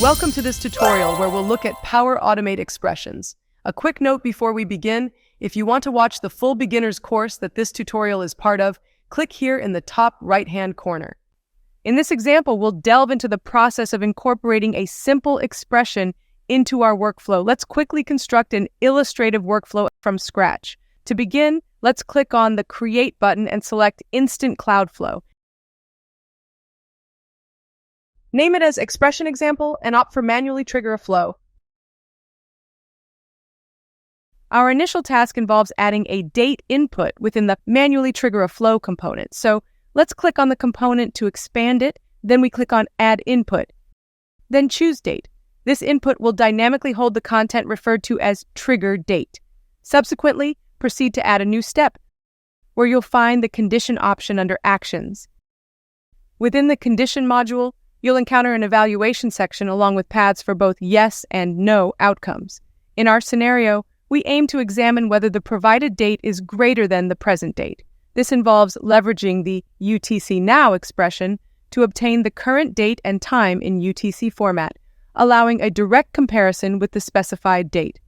Welcome to this tutorial where we'll look at Power Automate expressions. A quick note before we begin, if you want to watch the full beginner's course that this tutorial is part of, click here in the top right-hand corner. In this example, we'll delve into the process of incorporating a simple expression into our workflow. Let's quickly construct an illustrative workflow from scratch. To begin, let's click on the Create button and select Instant Cloud Flow. Name it as Expression Example and opt for Manually Trigger a Flow. Our initial task involves adding a date input within the Manually Trigger a Flow component. So let's click on the component to expand it, then we click on Add Input. Then choose Date. This input will dynamically hold the content referred to as Trigger Date. Subsequently, proceed to add a new step, where you'll find the Condition option under Actions. Within the Condition module, you'll encounter an evaluation section along with paths for both yes and no outcomes. In our scenario, we aim to examine whether the provided date is greater than the present date. This involves leveraging the UTC Now expression to obtain the current date and time in UTC format, allowing a direct comparison with the specified date.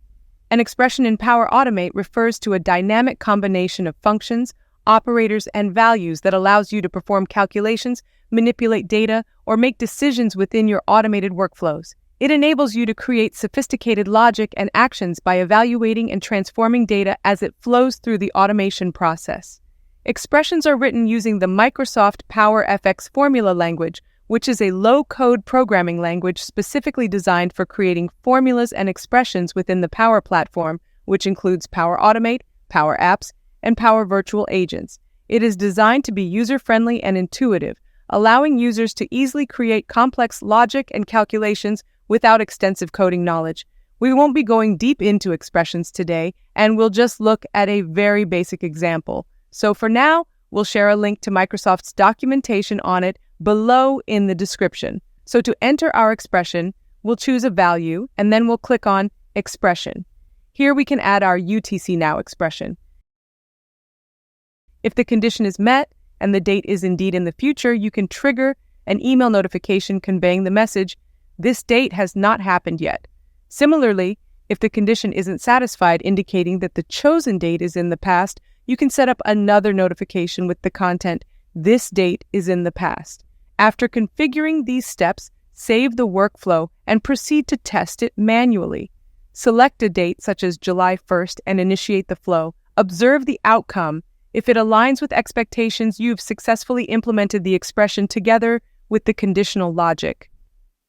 An expression in Power Automate refers to a dynamic combination of functions, operators, and values that allows you to perform calculations, manipulate data, or make decisions within your automated workflows. It enables you to create sophisticated logic and actions by evaluating and transforming data as it flows through the automation process. Expressions are written using the Microsoft Power FX formula language, which is a low-code programming language specifically designed for creating formulas and expressions within the Power Platform, which includes Power Automate, Power Apps, and Power Virtual Agents. It is designed to be user-friendly and intuitive, allowing users to easily create complex logic and calculations without extensive coding knowledge. We won't be going deep into expressions today, and we'll just look at a very basic example. So for now, we'll share a link to Microsoft's documentation on it below in the description. So to enter our expression, we'll choose a value, and then we'll click on Expression. Here we can add our UTC Now expression. If the condition is met, and the date is indeed in the future, you can trigger an email notification conveying the message, "This date has not happened yet." Similarly, if the condition isn't satisfied, indicating that the chosen date is in the past, you can set up another notification with the content, "This date is in the past." After configuring these steps, save the workflow and proceed to test it manually. Select a date such as July 1st and initiate the flow. Observe the outcome. If it aligns with expectations, you've successfully implemented the expression together with the conditional logic.